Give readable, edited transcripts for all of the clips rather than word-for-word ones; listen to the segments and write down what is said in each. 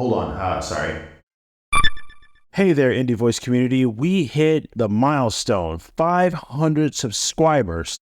hold on. Sorry. Hey there, IndieVoice community. We hit the milestone, 500 subscribers.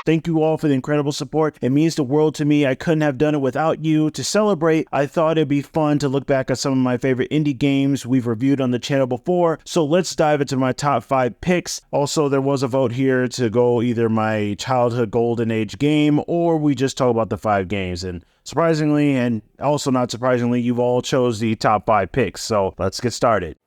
Thank you all for the incredible support. It means the world to me. I couldn't have done it without you. To celebrate, I thought it'd be fun to look back at some of my favorite indie games we've reviewed on the channel before. So let's dive into my top 5 picks. Also, there was a vote here to go either my childhood golden age game or we just talk about the 5 games. And surprisingly, and also not surprisingly, you've all chose the top 5 picks. So let's get started.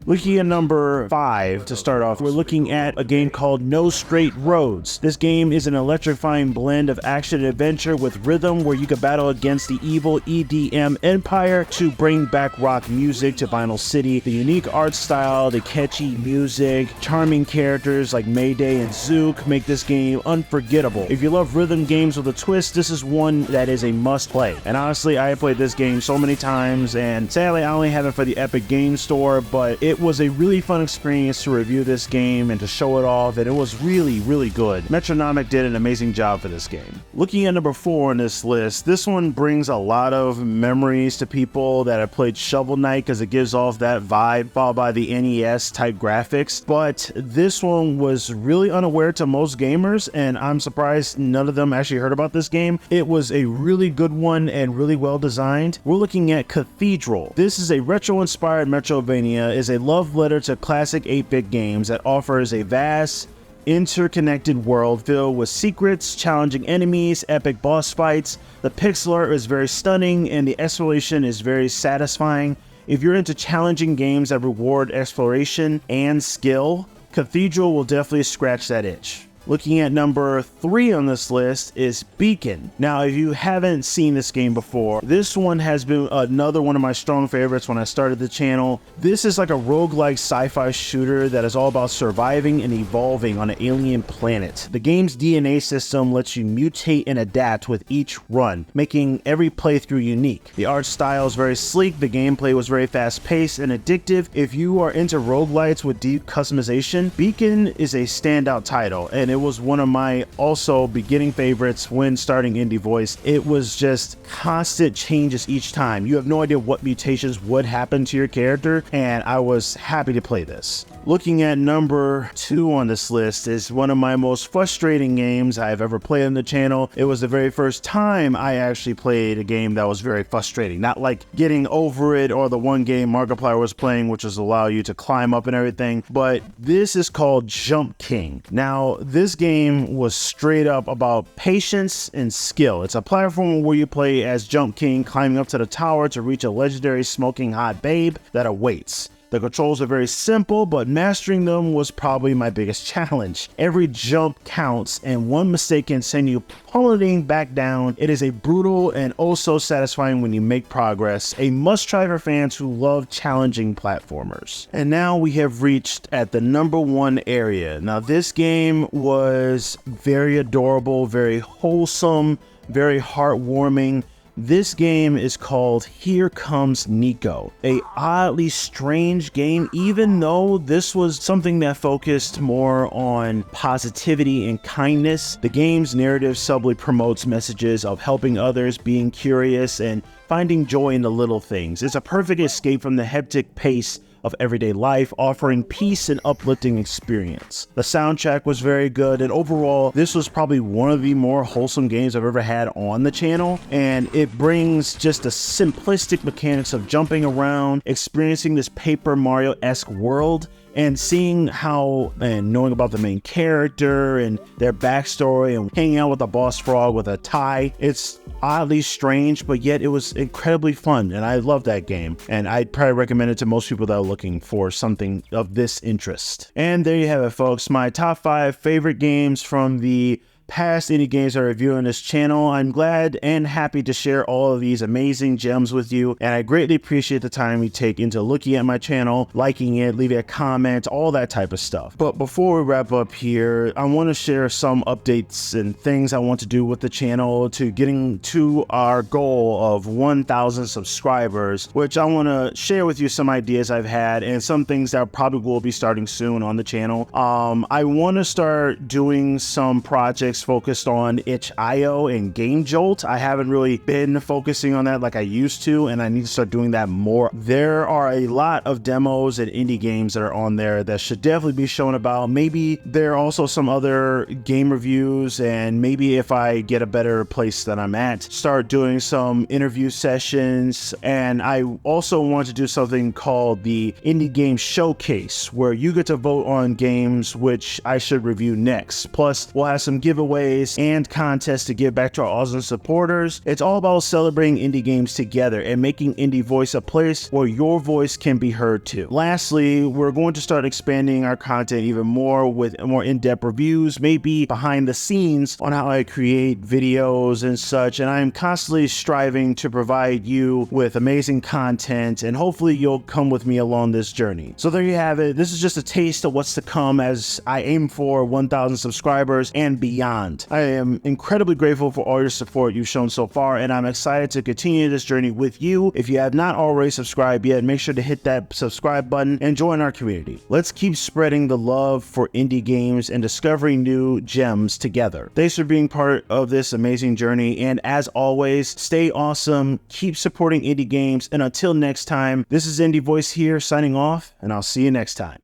Looking at number 5 to start off, we're looking at a game called No Straight Roads. This game is an electrifying blend of action and adventure with rhythm where you can battle against the evil EDM empire to bring back rock music to Vinyl City. The unique art style, the catchy music, charming characters like Mayday and Zook make this game unforgettable. If you love rhythm games with a twist, this is one that is a must play. And honestly, I have played this game so many times, and sadly I only have it for the Epic Game Store, but it was a really fun experience to review this game and to show it off, and it was really good. Metronomic did an amazing job for this game. Looking at number 4 on this list, this one brings a lot of memories to people that have played Shovel Knight because it gives off that vibe, followed by the NES type graphics, but this one was really unaware to most gamers, and I'm surprised none of them actually heard about this game. It was a really good one and really well designed. We're looking at Cathedral. This is a retro-inspired Metroidvania, is a love letter to classic 8-bit games that offers a vast, interconnected world filled with secrets, challenging enemies, epic boss fights. The pixel art is very stunning and the exploration is very satisfying. If you're into challenging games that reward exploration and skill, Cathedral will definitely scratch that itch. Looking at number 3 on this list is Beacon. Now, if you haven't seen this game before, this one has been another one of my strong favorites when I started the channel. This is like a roguelike sci-fi shooter that is all about surviving and evolving on an alien planet. The game's DNA system lets you mutate and adapt with each run, making every playthrough unique. The art style is very sleek, the gameplay was very fast-paced and addictive. If you are into roguelites with deep customization, Beacon is a standout title, and it was one of my also beginning favorites when starting IndieVoice. It was just constant changes each time. You have no idea what mutations would happen to your character, and I was happy to play this. Looking at number 2 on this list is one of my most frustrating games I've ever played on the channel. It was the very first time I actually played a game that was very frustrating. Not like getting over it or the one game Markiplier was playing, which is allow you to climb up and everything, but this is called Jump King. Now, this game was straight up about patience and skill. It's a platform where you play as Jump King, climbing up to the tower to reach a legendary smoking hot babe that awaits. The controls are very simple, but mastering them was probably my biggest challenge. Every jump counts, and one mistake can send you plummeting back down. It is a brutal and oh so satisfying when you make progress. A must-try for fans who love challenging platformers. And now we have reached at the number 1 area. Now this game was very adorable, very wholesome, very heartwarming. This game is called Here Comes Nico, a oddly strange game, even though this was something that focused more on positivity and kindness. The game's narrative subtly promotes messages of helping others, being curious, and finding joy in the little things. It's a perfect escape from the hectic pace of everyday life, offering peace and uplifting experience. The soundtrack was very good, and overall, this was probably one of the more wholesome games I've ever had on the channel, and it brings just the simplistic mechanics of jumping around, experiencing this Paper Mario-esque world, and seeing how and knowing about the main character and their backstory and hanging out with a boss frog with a tie. It's oddly strange, but yet it was incredibly fun, and I love that game, and I'd probably recommend it to most people that are looking for something of this interest. And there you have it, folks, my top 5 favorite games from the past indie games I review on this channel. I'm glad and happy to share all of these amazing gems with you, and I greatly appreciate the time you take into looking at my channel, liking it, leaving a comment, all that type of stuff. But before we wrap up here, I want to share some updates and things I want to do with the channel to getting to our goal of 1,000 subscribers, which I want to share with you some ideas I've had and some things that probably will be starting soon on the channel. I want to start doing some projects focused on itch.io and Game Jolt. I haven't really been focusing on that like I used to, and I need to start doing that more. There are a lot of demos and indie games that are on there that should definitely be shown about. Maybe there are also some other game reviews, and maybe if I get a better place that I'm at, start doing some interview sessions. And I also want to do something called the Indie Game Showcase, where you get to vote on games which I should review next. Plus, we'll have some giveaways and contests to give back to our awesome supporters. It's all about celebrating indie games together and making IndieVoice a place where your voice can be heard too. Lastly, we're going to start expanding our content even more with more in-depth reviews, maybe behind the scenes on how I create videos and such. And I'm constantly striving to provide you with amazing content, and hopefully you'll come with me along this journey. So there you have it. This is just a taste of what's to come as I aim for 1,000 subscribers and beyond. I am incredibly grateful for all your support you've shown so far, and I'm excited to continue this journey with you. If you have not already subscribed yet, make sure to hit that subscribe button and join our community. Let's keep spreading the love for indie games and discovering new gems together. Thanks for being part of this amazing journey, and as always, stay awesome, keep supporting indie games, and until next time, this is IndieVoice here signing off, and I'll see you next time.